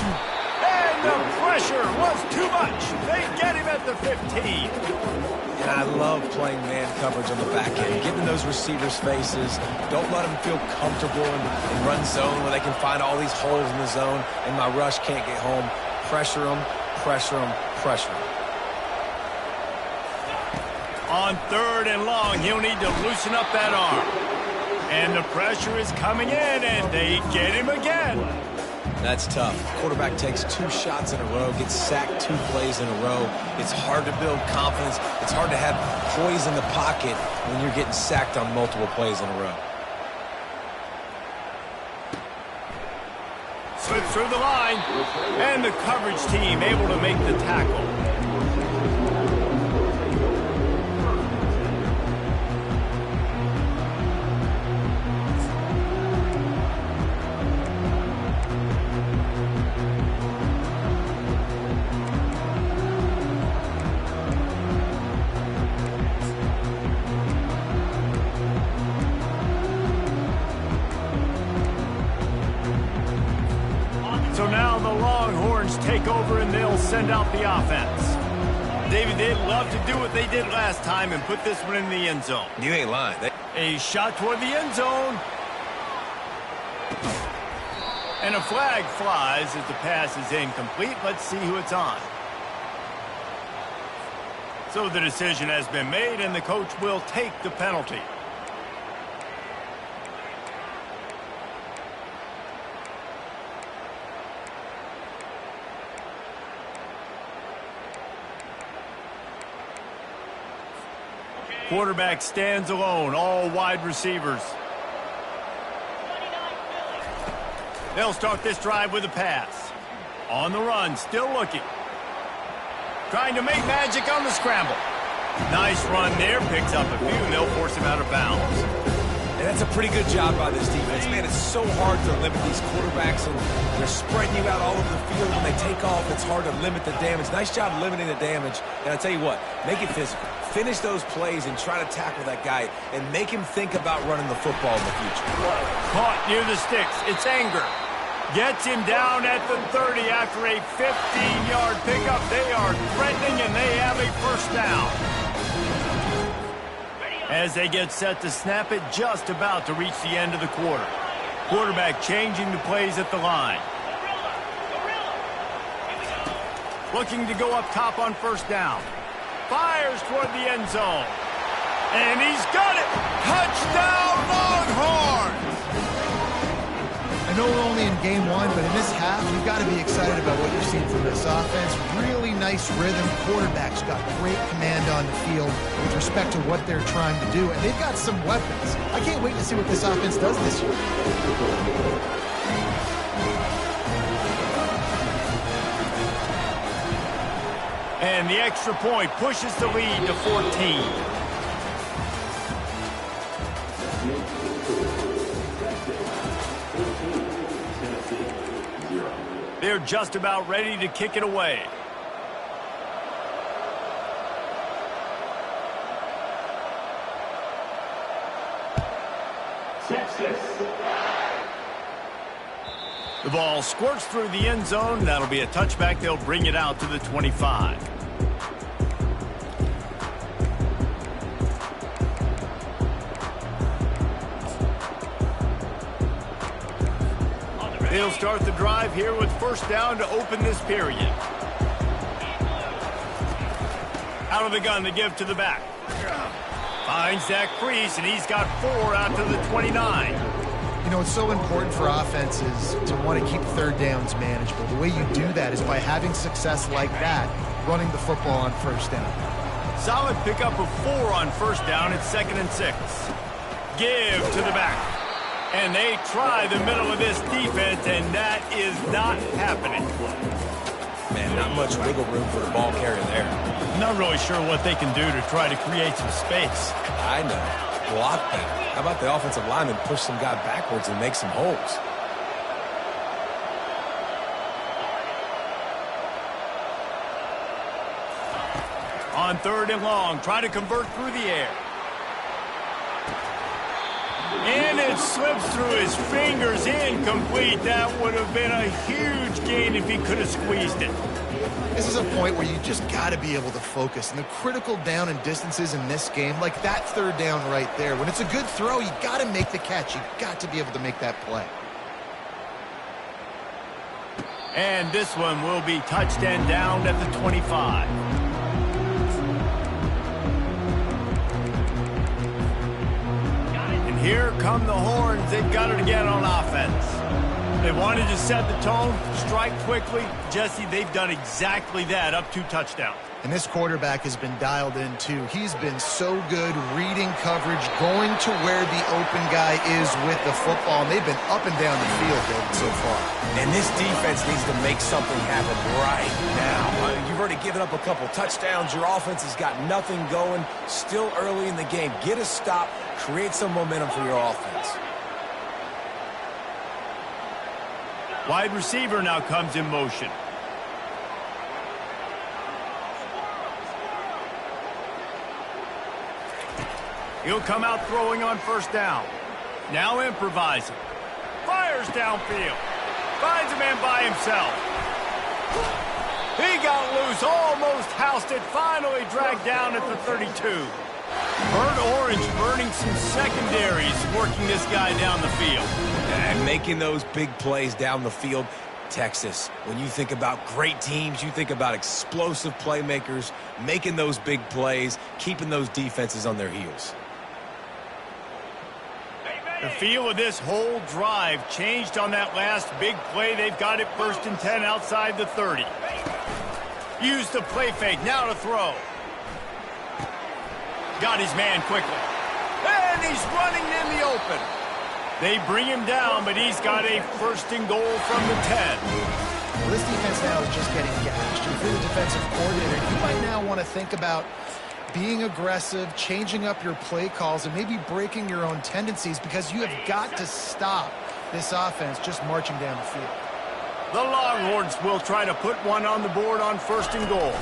And the pressure was too much. They get him at the 15. And I love playing man coverage on the back end, getting those receivers' faces. Don't let them feel comfortable in run zone where they can find all these holes in the zone and my rush can't get home. Pressure them, pressure them, pressure them. On 3rd and long, he'll need to loosen up that arm. And the pressure is coming in, and they get him again. That's tough. Quarterback takes 2 shots in a row, gets sacked 2 plays in a row. It's hard to build confidence. It's hard to have poise in the pocket when you're getting sacked on multiple plays in a row. Slips through the line, and the coverage team able to make the tackle. So now the Longhorns take over and they'll send out the offense. David, they'd love to do what they did last time and put this one in the end zone. You ain't lying. A shot toward the end zone. And a flag flies as the pass is incomplete. Let's see who it's on. So the decision has been made and the coach will take the penalty. Quarterback stands alone, all wide receivers. They'll start this drive with a pass. On the run, still looking. Trying to make magic on the scramble. Nice run there, picks up a few, and they'll force him out of bounds. And that's a pretty good job by this defense. Man, it's so hard to limit these quarterbacks, and they're spreading you out all over the field. When they take off, it's hard to limit the damage. Nice job limiting the damage. And I'll tell you what, make it physical. Finish those plays and try to tackle that guy and make him think about running the football in the future. Caught near the sticks. It's Anger. Gets him down at the 30 after a 15-yard pickup. They are threatening, and they have a first down. As they get set to snap it, just about to reach the end of the quarter. Quarterback changing the plays at the line. Looking to go up top on first down. Fires toward the end zone. And he's got it! Touchdown, Longhorns! I know we're only in game one, but in this half, you've got to be excited about what you're seeing from this offense. Really nice rhythm. Quarterback's got great command on the field with respect to what they're trying to do, and they've got some weapons. I can't wait to see what this offense does this year. And the extra point pushes the lead to 14. They're just about ready to kick it away. The ball squirts through the end zone. That'll be a touchback. They'll bring it out to the 25. They'll start the drive here with first down to open this period. Out of the gun to give to the back. Finds that crease, and he's got 4 out to the 29. You know, it's so important for offenses to want to keep third downs manageable. The way you do that is by having success like that, running the football on first down. Solid pickup of 4 on first down. It's 2nd and 6. Give to the back. And they try the middle of this defense, and that is not happening. Man, not much wiggle room for the ball carrier there. Not really sure what they can do to try to create some space. I know. Block better. How about the offensive lineman push some guy backwards and make some holes? On 3rd and long, try to convert through the air. And it slips through his fingers, incomplete. That would have been a huge gain if he could have squeezed it. This is a point where you just got to be able to focus. And the critical down and distances in this game, like that 3rd down right there, when it's a good throw, you got to make the catch. You got to be able to make that play. And this one will be touched and down at the 25. Here come the Horns. They've got it again on offense. They wanted to set the tone, strike quickly. Jesse, they've done exactly that, up 2 touchdowns. And this quarterback has been dialed in, too. He's been so good reading coverage, going to where the open guy is with the football. And they've been up and down the field, David, so far. And this defense needs to make something happen right now. You've already given up a couple touchdowns. Your offense has got nothing going. Still early in the game. Get a stop. Create some momentum for your offense. Wide receiver now comes in motion. He'll come out throwing on first down. Now improvising. Fires downfield. Finds a man by himself. He got loose, almost housed it, finally dragged down at the 32. Burnt Orange burning some secondaries, working this guy down the field. And making those big plays down the field. Texas, when you think about great teams, you think about explosive playmakers, making those big plays, keeping those defenses on their heels. The feel of this whole drive changed on that last big play. They've got it 1st and 10 outside the 30. Use the play fake, now to throw. Got his man quickly. And he's running in the open. They bring him down, but he's got a first and goal from the 10. Well, this defense now is just getting gashed. If you're the defensive coordinator, you might now want to think about being aggressive, changing up your play calls, and maybe breaking your own tendencies, because you have got to stop this offense just marching down the field. The Longhorns will try to put one on the board on first and goal.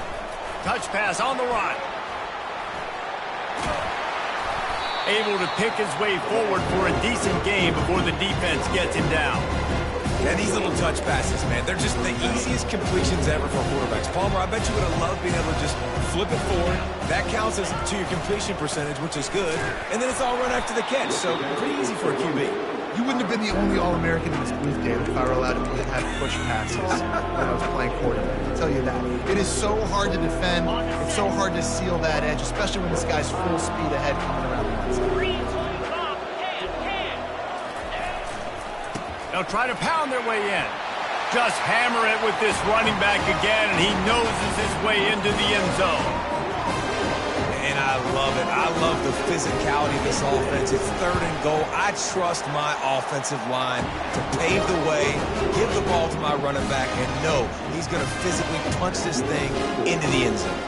Touch pass on the run. Able to pick his way forward for a decent game before the defense gets him down. And these little touch passes, man, they're just the easiest completions ever for quarterbacks. Palmer, I bet you would have loved being able to just flip it forward. That counts as to your completion percentage, which is good. And then it's all run after the catch, so pretty easy for a QB. You wouldn't have been the only All-American in this booth, David, if I were allowed to have push passes when I was playing quarterback. I'll tell you that. It is so hard to defend. It's so hard to seal that edge, especially when this guy's full speed ahead coming around the outside. They'll try to pound their way in. Just hammer it with this running back again, and he noses his way into the end zone. And I love it. I love the physicality of this offense. It's third and goal. I trust my offensive line to pave the way, give the ball to my running back, and know he's going to physically punch this thing into the end zone.